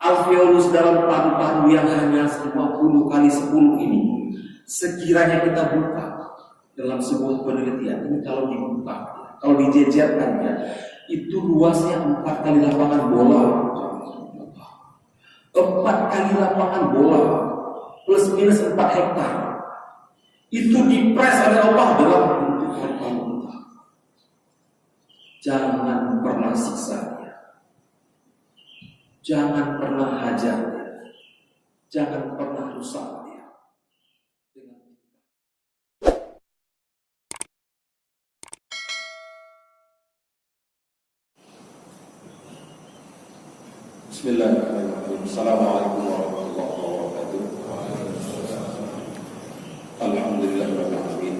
alveolus dalam paru-paru yang hanya 20 kali 10 ini, sekiranya kita buka dalam sebuah penelitian ini, kalau dibuka, kalau dijejerkan ya, itu luasnya 4 kali lapangan bola. 4 kali lapangan bola plus minus 4 hektar itu dipres oleh Allah dalam bentuk harta unta. Jangan pernah siksa dia, jangan pernah hajar dia, jangan pernah rusak dia. Bismillahirrahmanirrahim. Assalamualaikum warahmatullahi wabarakatuh. Alhamdulillahirabbil alamin.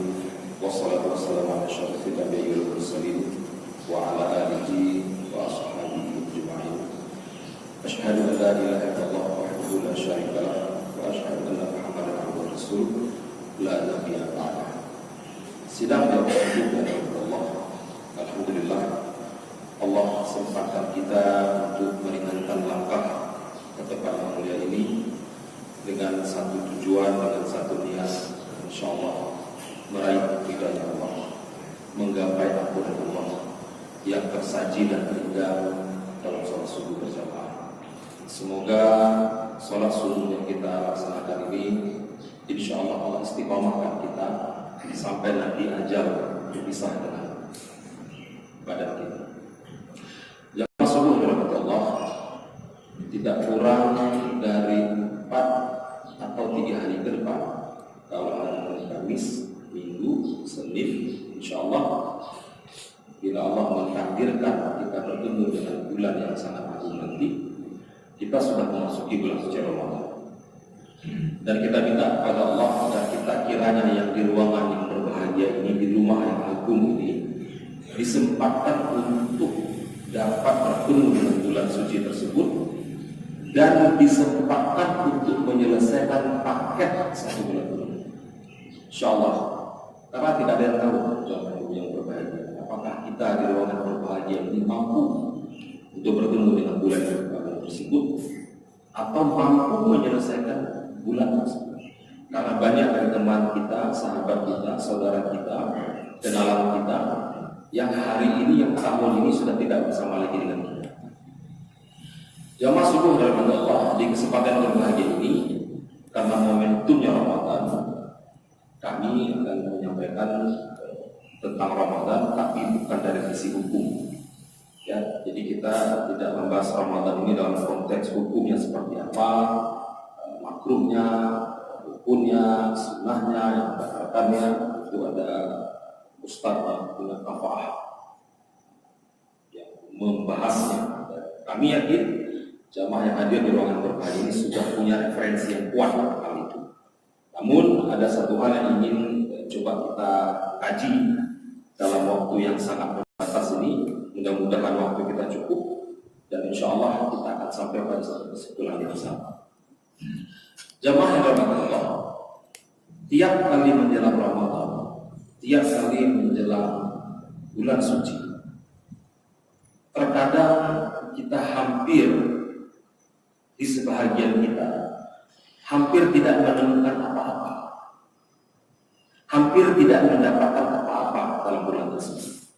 Wassalatu wassalamu ala asyrofil anbiya'i wal mursalin wa ala alihi wa ashabihi ajma'in. Asyhadu an la ilaha illallah wahdahu la syarika lah wa asyhadu anna Muhammadan abduhu wa rasuluh la nabiyya ba'dahu. Sidang yang bersyukur kepada Allah. Alhamdulillah, Allah sempatkan kita untuk meringankan langkah ke tempat yang mulia ini dengan satu tujuan, dengan satu niat, insyaallah meraih ridha Allah, menggapai ampunan Allah yang tersaji dan terindah dalam sholat subuh berjamaah. Semoga sholat subuh yang kita laksanakan ini insyaallah Allah istiqomahkan kita sampai nanti ajal berpisah dengan badan kita. Tidak kurang dari 4 atau 3 hari ke depan, kalau hari Kamis, Minggu, Senin, insyaallah bila Allah mentakdirkan kita bertemu dengan bulan yang sangat agung nanti, kita sudah memasuki bulan suci Ramadan. Dan kita minta kepada Allah agar kita kiranya yang di ruangan yang berbahagia ini, di rumah yang agung ini, disempatkan untuk dapat bertemu dengan bulan suci tersebut dan disempatkan untuk menyelesaikan paket 1 bulan dulu. Insyaallah, karena tidak ada yang tahu jamaah yang berbahagia, apakah kita di ruangan berbahagia ini mampu untuk bertemu dengan bulan yang agung tersebut atau mampu menyelesaikan bulan tersebut. Karena banyak dari teman kita, sahabat kita, saudara kita, kenalan kita yang hari ini, yang tahun ini sudah tidak bersama lagi dengan kita. Jamaah subuh dari Allah, di kesempatan berbahagia ini, karena momentumnya Ramadan, kami akan menyampaikan tentang Ramadan, tapi bukan dari sisi hukum. Ya, jadi kita tidak membahas Ramadan ini dalam konteks hukumnya seperti apa, makruhnya, hukumnya, sunnahnya, yang batasannya. Itu ada ustaz yang punya kafah yang membahasnya. Kami yakin jamaah yang hadir di ruangan berbahagia ini sudah punya referensi yang kuat hal itu. Namun ada satu hal yang ingin coba kita kaji dalam waktu yang sangat terbatas ini. Mudah-mudahan waktu kita cukup dan insya Allah kita akan sampai pada satu kesimpulan yang sama. Jamaah yang dirahmati Allah, tiap kali menjelang Ramadan, tiap kali menjelang bulan suci, terkadang kita hampir di sebahagian kita hampir tidak menemukan apa-apa, hampir tidak mendapatkan apa-apa dalam bulan tersebut.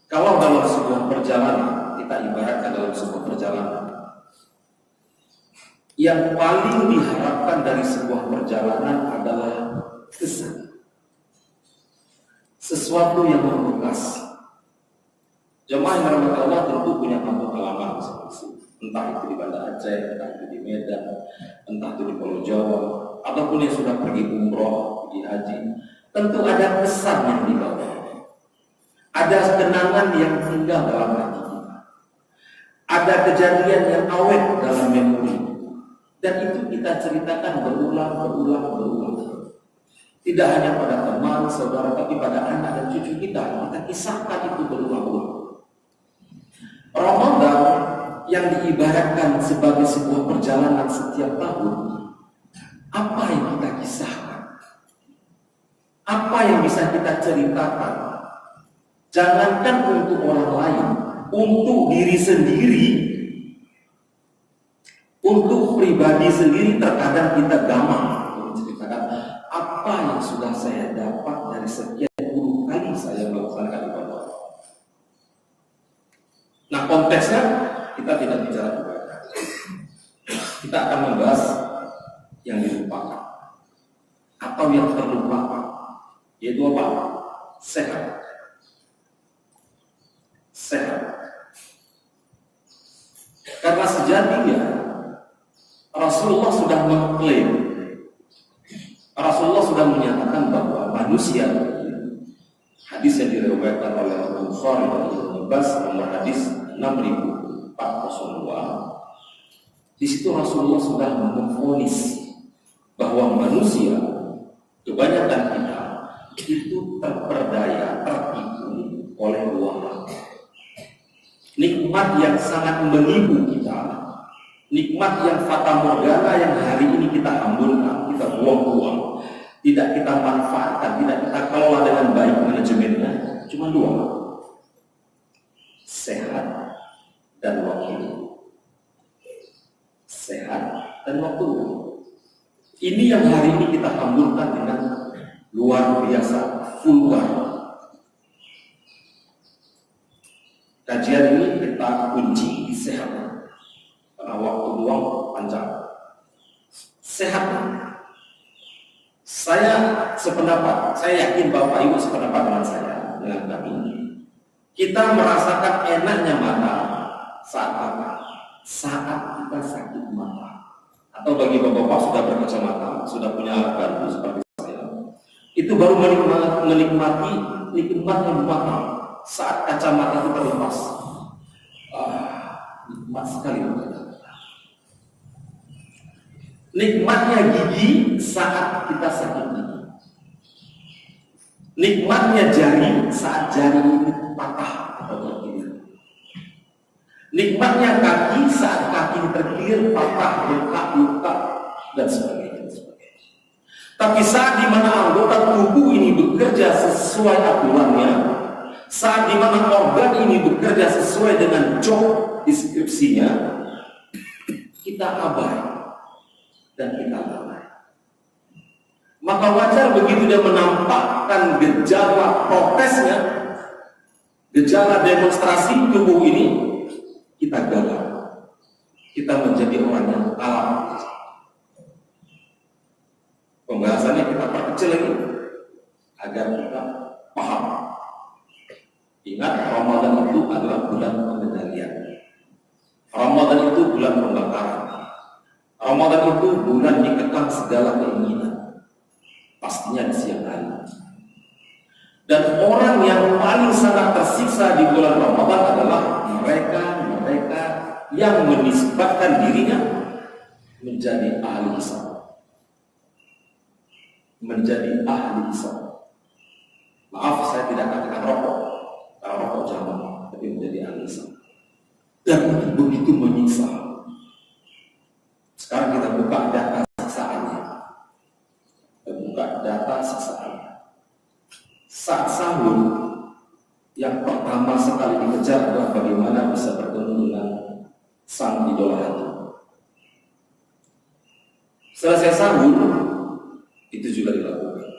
Kalau dalam sebuah perjalanan, kita ibaratkan dalam sebuah perjalanan, yang paling diharapkan dari sebuah perjalanan adalah kesan, sesuatu yang membekas. Jemaah yang dirahmati Allah tentu punya kampung halaman masing-masing. Entah itu di Banda Aceh, entah itu di Medan, entah itu di Pulau Jawa, ataupun yang sudah pergi umroh, pergi haji, tentu ada kesan yang dibawa, ada kenangan yang tinggal dalam hati kita, ada kejadian yang awet dalam memori, dan itu kita ceritakan berulang. Tidak hanya pada teman, saudara, tapi pada anak dan cucu kita kisahkan itu berulang-ulang. Ramadan yang diibaratkan sebagai sebuah perjalanan setiap tahun, apa yang kita kisahkan? Apa yang bisa kita ceritakan? Jangankan untuk orang lain, untuk diri sendiri, Untuk pribadi sendiri terkadang kita gampang menceritakan apa yang sudah saya dapat dari sekian puluh kali saya melaksanakan ibadah. Nah, konteksnya kita tidak bicara ibadah. Kita akan membahas yang dilupakan atau yang terlupakan, yaitu apa? Sehat. Sehat. Karena sejatinya Rasulullah sudah mengklaim, Rasulullah sudah menyatakan bahwa manusia, hadis yang diriwayatkan oleh Abu Bukhari dan Ibnu Abbas nomor hadis 6402, di situ Rasulullah sudah memvonis bahwa manusia, kebanyakan kita itu terperdaya, tertipu oleh dua hal. Nikmat yang sangat menipu kita, nikmat yang fata morgana yang hari ini kita hamburkan, kita buang-buang, tidak kita manfaatkan, tidak kita kelola dengan baik manajemennya, cuma dua: sehat dan waktu. Sehat dan waktu. Ini yang hari ini kita hamburkan dengan luar biasa, vulgar. Kajian ini kita kunci di sehat, karena waktu luang panjang. Sehat. Saya sependapat, saya yakin Bapak Ibu sependapat dengan saya, dengan kami. Kita merasakan enaknya mata saat apa? Saat kita sakit mata. Atau bagi bapak-bapak sudah berkacamata, sudah punya alat bantu seperti saya, itu baru menikmati nikmatnya mata saat kacamata itu terlepas. Nikmat sekali. Nikmatnya gigi saat kita sakit gigi. Nikmatnya jari saat jari ini patah atau terkilir. Nikmatnya kaki saat kaki terkilir, patah, luka, dan sebagainya. Tapi saat dimana anggota tubuh ini bekerja sesuai aturannya, saat dimana organ ini bekerja sesuai dengan job deskripsinya, kita abai dan kita lalai. Maka wajar begitu dia menampakkan gejala protesnya, gejala demonstrasi tubuh ini, kita gagal. Kita menjadi orang yang alam. Pembahasannya kita perkecil lagi agar kita paham. Ingat, Ramadan itu adalah bulan pengendalian. Ramadan itu bulan pembakaran. Ramadan itu bulan dikekang segala keinginan. Pastinya di siang hari. Dan orang yang paling sangat tersiksa di bulan Ramadan adalah mereka yang menisbatkan dirinya menjadi ahli hisab. Menjadi ahli hisab. Maaf, saya tidak katakan rokok, karena rokok jamak, tapi menjadi ahli hisab. Dan itu begitu menyiksa. Sekarang kita buka data siksaannya. Kita buka data siksaannya. Saat sahur, yang pertama sekali dikejar adalah bagaimana bisa bertemu dengan sang idola hati. Selesai sahur, itu juga dilakukan.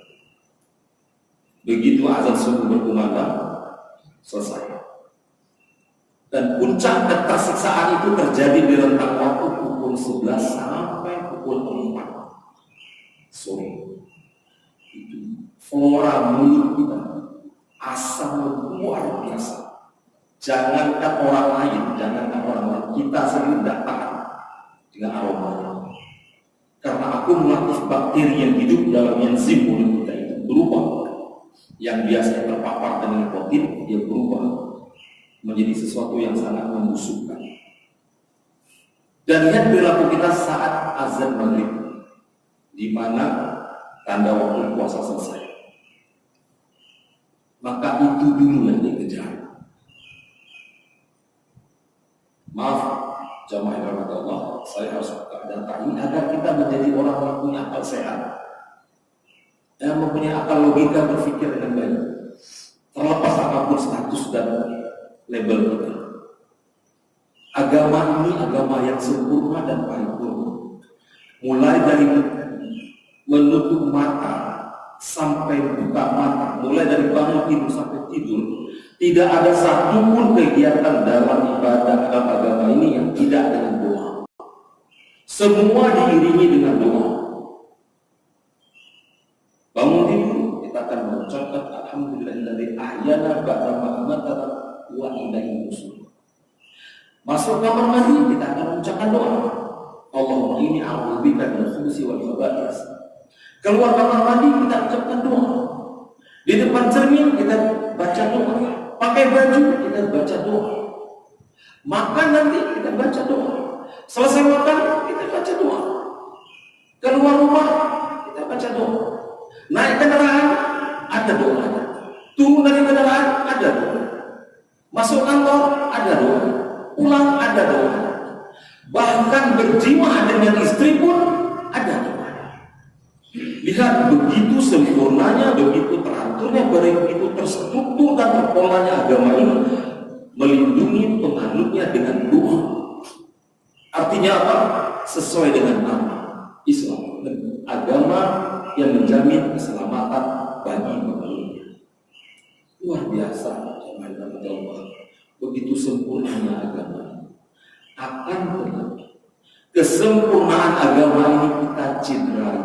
Begitu azan subuh berkumandang, selesai. Dan puncak ketersiksaan itu terjadi di rentang waktu pukul 11 sampai pukul 4 sore. Itu flora mulut kita asam luar biasa. Jangankan orang lain, kita sendiri tidak tahan dengan aromanya. Karena akumulatif bakteri yang hidup dalam enzim mulut kita itu berubah. Yang biasanya terpapar dengan nikotin, dia berubah menjadi sesuatu yang sangat membusukkan. Dan lihat perilaku kita saat azan maghrib, di mana tanda waktu puasa selesai. Maka itu dulu yang dikejar. Maaf, jamaah rahmat Allah, saya harus buka data ini agar kita menjadi orang yang punya akal sehat, yang mempunyai akal logika berpikir dengan baik, terlepas apapun status dan label kita, agama ini agama yang sempurna dan paripurna. Mulai dari menutup mata sampai buka mata, mulai dari bangun tidur sampai tidur, tidak ada satupun kegiatan dalam ibadah dalam agama ini yang tidak dengan doa. Semua diiringi dengan doa. Bangun tidur kita akan mengucapkan alhamdulillahilladzi ahyana ba'da ma amatana wa ilaihi nusyur. Masuk kamar mandi kita akan mengucapkan doa. Allahumma inni a'udzubika minal khubuthi wal khaba'ith. Keluar kamar mandi kita ucapkan doa. Di depan cermin kita baca doa. Pakai baju kita baca doa. Makan nanti kita baca doa. Selesai makan kita baca doa. Keluar rumah kita baca doa. Naik kendaraan ada doa. Turun dari kendaraan ada doa. Masuk kantor ada doa. Pulang ada doa. Bahkan berjimah dengan istri pun ada doa. Lihat begitu sempurnanya, begitu teraturnya, begitu terstruktur dan terpolanya agama ini, melindungi penganutnya dengan doa. Artinya apa? Sesuai dengan nama Islam, agama yang menjamin keselamatan bagi penganutnya. Luar biasa, Allah. Begitu sempurnanya agama ini. Akan tetapi kesempurnaan agama ini kita cederai,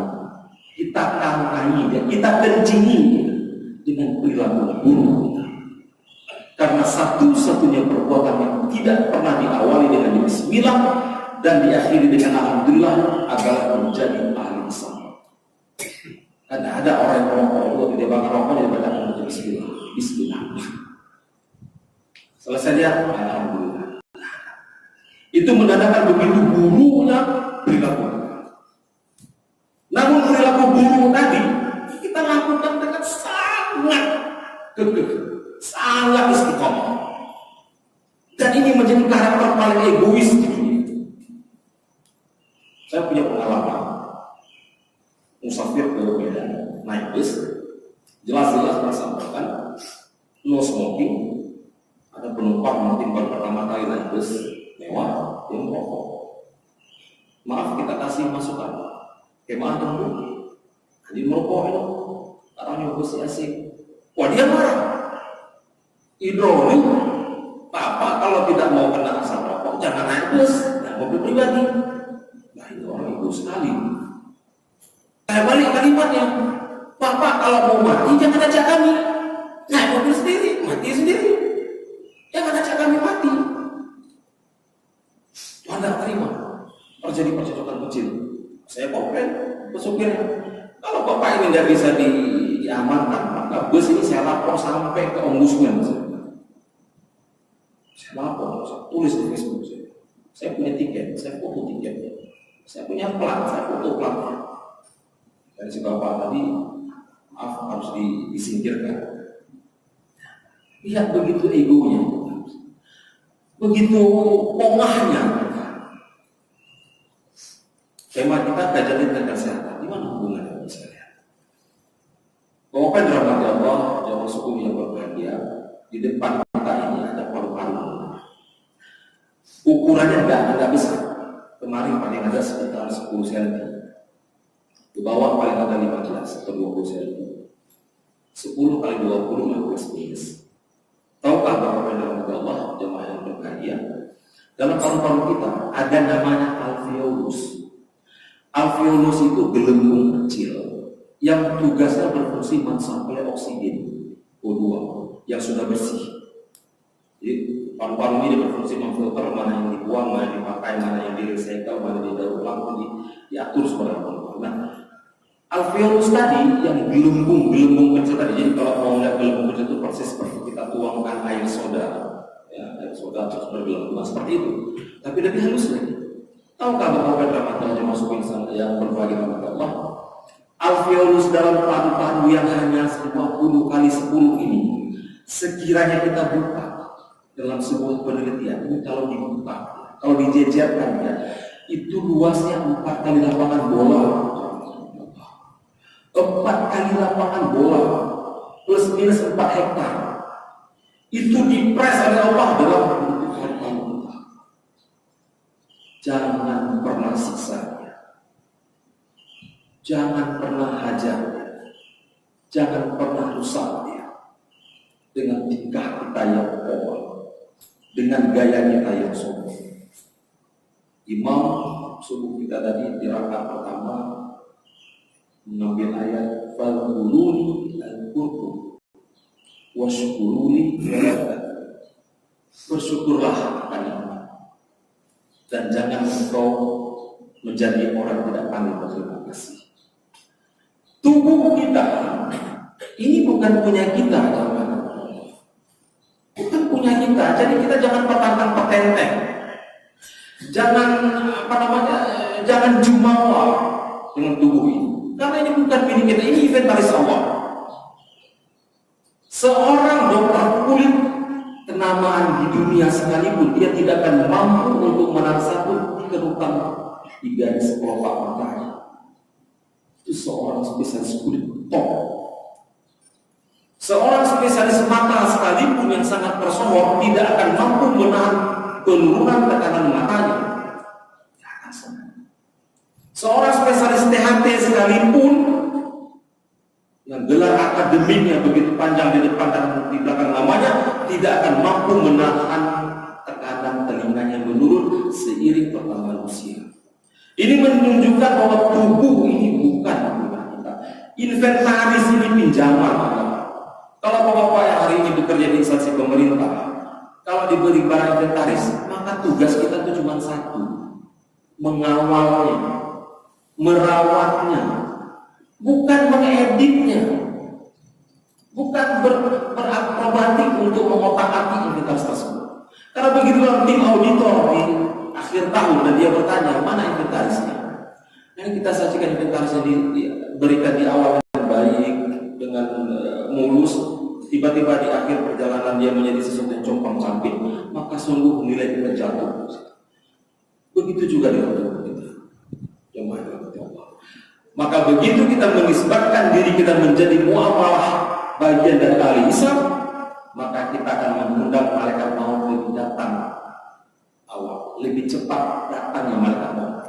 kita kangkangi, kita kencingi dengan perilaku buruk kita. Karena satu-satunya perbuatan yang tidak pernah diawali dengan bismillah dan diakhiri dengan alhamdulillah adalah menjadi ahli Islam. Karena ada orang yang merokok, dia bakar rokok, dia baca bismillah, bismillah. Selesai dia, alhamdulillah. Itu menandakan begitu buruknya perilaku. Namun perilaku buruk tadi kita lakukan dengan sangat kekeh, sangat istiqomah. Dan ini menjadi karakter paling egois di dunia. Saya punya pengalaman musafir ke Medan, naik bus, jelas-jelas disampaikan no smoking. Ada penumpang mungkin baru pertama kali naik bus mewah, dia merokok. Maaf kita kasih masukan. Kemana dong? Dia merokok itu, orangnya bus asik. Wah dia marah. Idroni, Bapak kalau tidak mau kena asap rokok jangan naik bus, naik mobil pribadi. Nah itu orang itu sekali. Saya balik kalimatnya, Bapak kalau mau mati jangan ajak kami, naik mobil sendiri, mati sendiri. Jangan ajak kami mati. Tuhan tidak terima. Terjadi percekcokan kecil. Saya komplain ke supirnya. Kalau Bapak ini tidak bisa diamankan, maka bus ini saya lapor sampai ke ombudsman. Saya lapor, saya tulis di Facebook saya. Saya punya tiket, saya foto tiketnya. Saya punya plat, saya foto platnya. Dan si Bapak tadi, maaf harus disingkirkan. Lihat begitu egonya, begitu pongahnya. Tema kita kajian tentang kesehatan. Di mana hubungannya dengan kesehatan? Bapak dirahmati Allah, jamaah suku yang berbahagia. Di depan kita ini ada paru-paru. Ukurannya enggak besar. Kemarin paling ada sekitar 10 cm. Di bawah paling ada 15 atau 20 cm. 10 kali 20 15 minus. Tahukah Bapak dirahmati Allah, jamaah yang berbahagia? Dalam paru-paru kita ada namanya alveolus. Alveolus itu gelembung kecil yang tugasnya berfungsi mensuplai oksigen O2 yang sudah bersih. Jadi paru-paru ini berfungsi memfilter mana yang dibuang, mana yang dipakai, mana yang direcycle, mana yang didaur ulang, diatur sebenarnya paru-paru. Nah, alveolus tadi yang gelembung kecil tadi. Jadi kalau mau lihat gelembung kecil itu persis seperti kita tuangkan air soda, ya, air soda terus bergelembung seperti itu. Tapi lebih halus lagi. Tahukah Bapak Rahmatan yang masuk insan yang berbahagia kepada Allah? Alveolus dalam paru-paru yang hanya 50 kali 10 ini, sekiranya kita buka dalam sebuah penelitian ini, kalau dibuka, kalau dijejerkan ya, itu luasnya 4 kali lapangan bola. 4 kali lapangan bola plus minus 4 hektar. Itu dipres oleh Allah dalam bentuk paru-paru. Jangan pernah siksa dia. Jangan pernah hajar dia. Jangan pernah rusak dia. Dengan tingkah kita yang kotor, dengan gaya kita yang sombong. Imam subuh kita tadi di rakaat pertama mengambil ayat fadhkuruni al-qur'an washkuruni bersyukurlah akan nikmat dan jangan engkau menjadi orang tidak pandai berterima kasih. Tubuh kita ini bukan punya kita, bukan punya kita. Jadi kita jangan petantang-petenteng, jangan jangan jumawa dengan tubuh ini. Karena ini bukan milik kita, ini inventaris Allah. Seorang dokter kulit kenamaan di dunia sekalipun, dia tidak akan mampu untuk menahan satu kerutan di garis kelopak matanya. Itu seorang spesialis kulit top. Seorang spesialis mata sekalipun yang sangat tersohor tidak akan mampu menahan penurunan tekanan matanya. Seorang spesialis THT sekalipun yang gelar akademiknya begitu panjang di depan dan di belakang namanya tidak akan mampu menahan tekanan telinganya menurun seiring pertambahan usia. Ini menunjukkan bahwa tubuh ini bukan milik kita. Inventaris ini pinjaman. Kalau bapak-bapak yang hari ini bekerja di instansi pemerintah, kalau diberi barang inventaris, maka tugas kita itu cuma satu, mengawalnya, merawatnya, bukan mengeditnya, bukan berakrobatik untuk mengotak-atik inventaris tersebut. Karena begitu dalam tim auditor di akhir tahun dan dia bertanya mana inventarisnya, yang kita sajikan inventarisnya diberikan di awal dengan baik, dengan mulus, tiba-tiba di akhir perjalanan dia menjadi sesuatu yang compang camping, maka sungguh nilai kita jatuh. Begitu juga dengan tubuh kita. Maka begitu kita menisbatkan diri kita menjadi muamalah bagian dari ahli hisab, maka kita akan mengundang malaikat maut lebih datang awal, lebih cepat datangnya malaikat maut.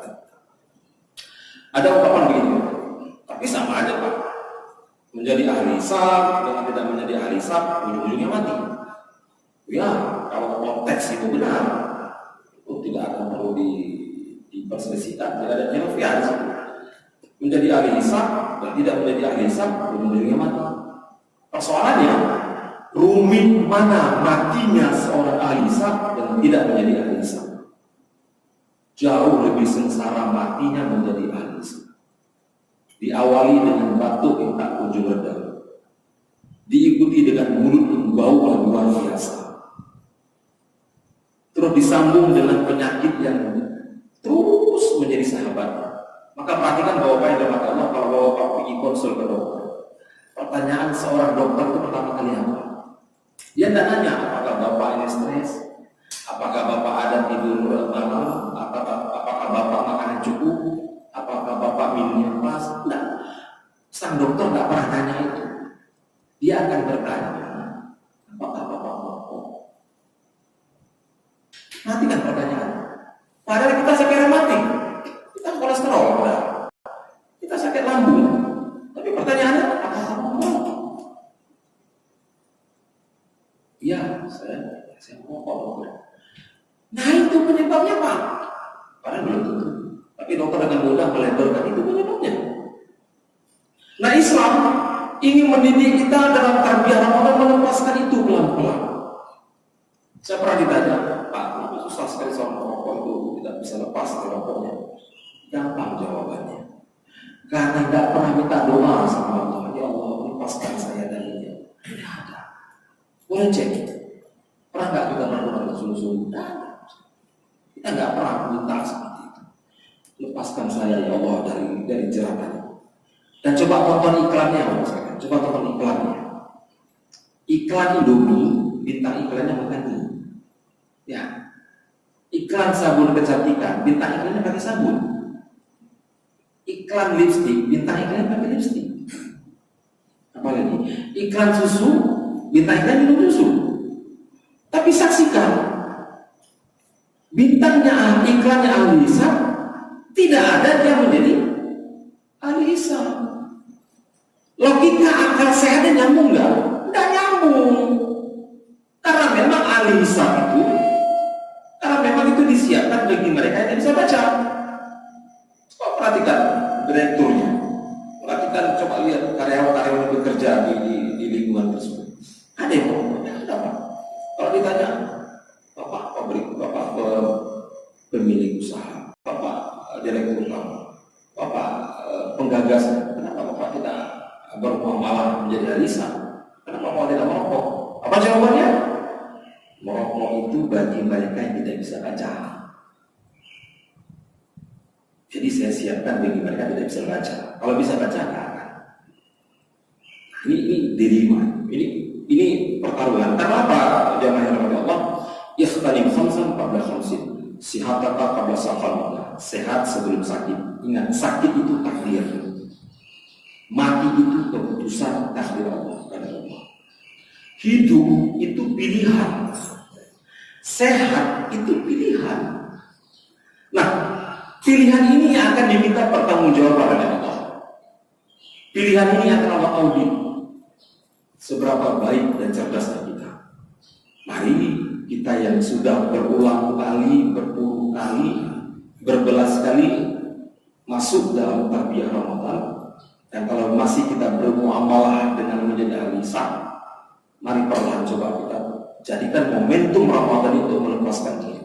Ada ungkapan begini, tapi sama aja Pak, menjadi ahli hisab dengan tidak menjadi ahli hisab ujung-ujungnya mati. Ya, kalau konteks itu benar, itu tidak akan perlu diperselisihkan, tidak ada khilafiyah di situ. Menjadi ahli hisab dan tidak menjadi ahli hisab ujung-ujungnya mati. Persoalannya rumit mana matinya seorang ahli hisab dan tidak menjadi ahli hisab. Jauh lebih sengsara matinya menjadi ahli hisab. Diawali dengan batuk yang tak kunjung reda, diikuti dengan mulut yang bau yang luar biasa, terus disambung dengan penyakit yang terus menjadi sahabatnya. Maka perhatikan Bapak yang dirahmati Allah, kalau Bapak pergi konsul ke dokter, pertanyaan seorang dokter itu pertama kali apa? Dia tidak nanya apakah Bapak ini stres, apakah Bapak ada tidur malam, apakah Bapak makan cukup, apakah Bapak minumnya pas. Tidak. Sang dokter tidak pernah tanya itu. Dia akan bertanya, apakah Bapak merokok? Perhatikan pertanyaan. Padahal kita sakit rematik, kita kolesterol, kita sakit lambung. Tapi pertanyaannya, apakah Bapak merokok? Iya, saya merokok. Nah itu penyebabnya Pak. Padahal belum tentu. Tapi dokter dengan mudah melebarkan itu penyebabnya. Nah Islam ingin mendidik kita dalam tarbiyah Ramadan melepaskan itu pelan-pelan. Saya pernah ditanya, Pak, itu susah sekali seorang perokok itu tidak bisa lepas dari rokoknya. Gampang jawabannya. Karena tidak pernah minta doa sama Allah. Ya Allah, lepaskan saya darinya. Tidak ada. Boleh cek. Pernah nggak kita berdoa sungguh-sungguh? Kita nggak pernah minta seperti itu. Lepaskan saya ya Allah dari jeratan. Dan coba tonton iklannya, coba tonton iklannya. Iklan Indomie, bintang iklannya bukan ini. Ya, iklan sabun kecantikan, bintang iklannya pakai sabun. Iklan lipstik, bintang iklannya pakai lipstik. Apalagi iklan susu, bintang iklan minum susu. Tapi saksikan, bintang iklannya ahli hisab, tidak ada dia menjadi ahli hisab. Logika akal sehatnya nyambung nggak? Nggak nyambung. Karena memang ahli hisab karena memang itu disiapkan bagi mereka yang bisa baca. Coba perhatikan direkturnya, perhatikan, coba lihat karyawan-karyawan yang bekerja di lingkungan tersebut. Ada yang ngomong, ada apa? Kalau ditanya, bapak pabrik, bapak pemilik usaha, bapak direktur kamu, bapak penggagas, kenapa bapak tidak bermuamalah menjadi ahli hisab? Kenapa bapak tidak merokok? Apa jawabannya? Merokok itu bagi mereka yang tidak bisa baca. Jadi saya siapkan bagi mereka yang tidak bisa baca. Kalau bisa baca, enggak akan. Ini dilema. Ini pertaruhan. Karena apa? Jamaah yang rahmati Allah, ikhtanim khamsan qabla khamsin. Sihataka qabla saqamika. Sehat sebelum sakit. Ingat, sakit itu takdir. Mati itu keputusan takdir Allah. Hidup itu pilihan. Sehat itu pilihan. Nah, pilihan ini akan diminta pertanggungjawaban oleh Allah. Pilihan ini akan Allah audit seberapa baik dan cerdasnya kita. Mari kita yang sudah berulang kali, berpuluh kali, berbelas kali masuk dalam tarbiyah Ramadan, dan kalau masih kita bermuamalah dengan menjadi ahli hisab, mari perlahan coba kita jadikan momentum Ramadan itu melepaskan diri.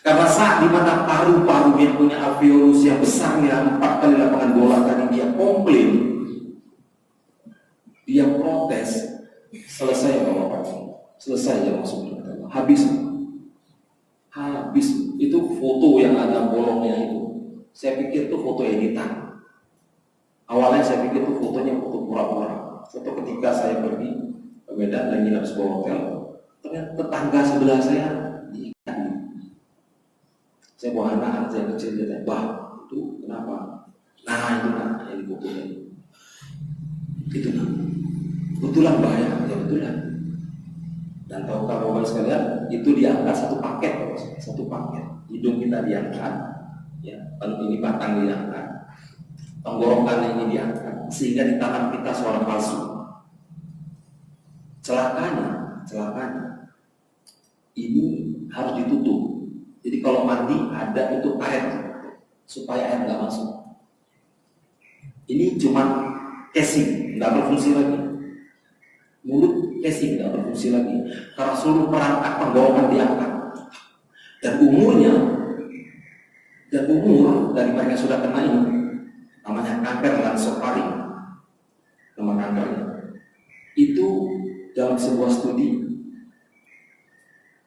Karena saat dimana paru-paru yang punya alveolus yang besarnya 4 kali lapangan bola tadi dia komplain, dia protes, selesai Bapak, selesai ya masuk habis itu foto yang ada bolongnya itu. Saya pikir itu foto editan. Awalnya saya pikir itu fotonya foto pura-pura. Suatu ketika saya pergi ke Medan dan nginap sebuah hotel, ternyata tetangga sebelah saya diikat. Saya bawa anak saya kecil, dia tanya, "Bah, itu kenapa?" Nah, itu nak yang dibutuhkan. Itu nak. Betulan bahaya, ya betulan. Dan tahukah Bapak sekalian, itu diangkat satu paket. Hidung kita diangkat, ya, ini batang diangkat, tenggorokan ini diangkat, sehingga di tangan kita suara palsu. Celakanya, ini harus ditutup. Jadi kalau mandi ada itu air, supaya air nggak masuk. Ini cuma casing, nggak berfungsi lagi. Mulut casing nggak berfungsi lagi, karena seluruh perangkat tenggorokan diangkat. Dan umur dari mereka sudah kena ini, namanya kanker lansofaring, nama kankernya. Itu dalam sebuah studi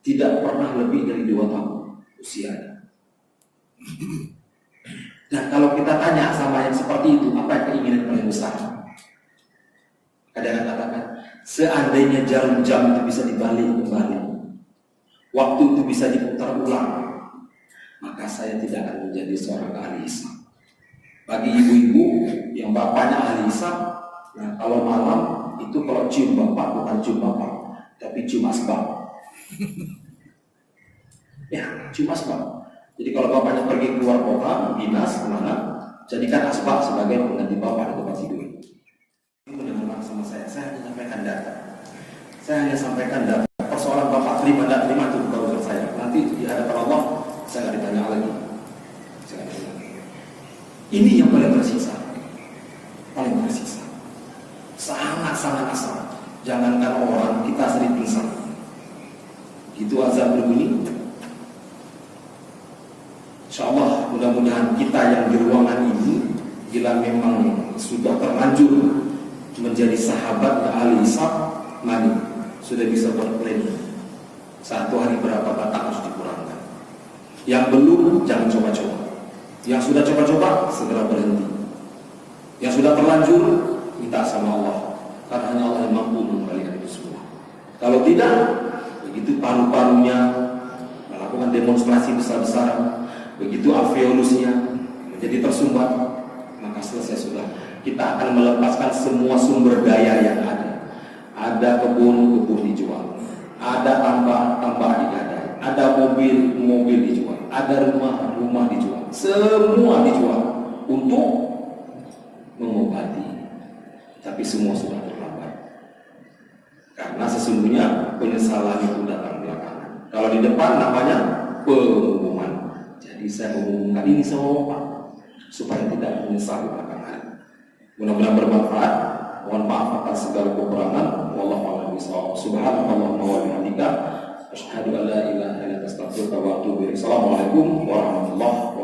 tidak pernah lebih dari 2 tahun usianya. Dan kalau kita tanya sama yang seperti itu, apa yang keinginan paling besar? Kadang-kadang katakan, seandainya jarum jam itu bisa dibalik kembali, waktu itu bisa diputar ulang, maka saya tidak akan menjadi seorang ahli hisab. Bagi ibu-ibu yang bapaknya ahli hisab, nah kalau malam itu kalau cium bapak bukan cium bapak, tapi cium asbab. Ya, cium asbab. Jadi kalau bapaknya pergi keluar kota, dinas kemana, jadikan asbab sebagai pengganti bapak di tempat tidur. Ini mendengar sama saya hanya sampaikan data. Saya hanya sampaikan data. Persoalan bapak terima tidak terima itu bukan urusan saya. Nanti di hadapan Allah saya nggak ditanya lagi. Ini yang paling tersisa. Sangat asal. Jangankan orang, kita sering pingsan. Itu azab berbunyi. InsyaAllah mudah-mudahan kita yang di ruangan ini, bila memang sudah terlanjur menjadi sahabat ahli hisab, mari sudah bisa berplanning. 1 hari berapa batang harus dikurangkan. Yang belum jangan coba-coba. Yang sudah coba-coba segera berhenti. Yang sudah terlanjur minta sama Allah, karena hanya Allah yang mampu mengembalikan itu semua. Kalau tidak, begitu paru-parunya melakukan demonstrasi besar-besaran, begitu alveolusnya menjadi tersumbat, maka selesai sudah. Kita akan melepaskan semua sumber daya yang ada. Ada kebun dijual, ada tambah digadai, ada mobil dijual, ada rumah dijual, semua dijual untuk mengobati. Tapi semua sudah terlambat. Karena sesungguhnya penyesalan itu datang belakangan. Kalau di depan namanya pengumuman. Jadi saya mengumumkan ini sama Bapak supaya tidak menyesal belakangan. Mudah-mudahan bermanfaat. Mohon maaf atas segala kekurangan. Wallahu a'lam bishawab. Subhanallahumma wa bihamdika asyhadu an la ilaha illa anta astaghfiruka wa atubu ilaik. Assalamualaikum warahmatullahi wabarakatuh.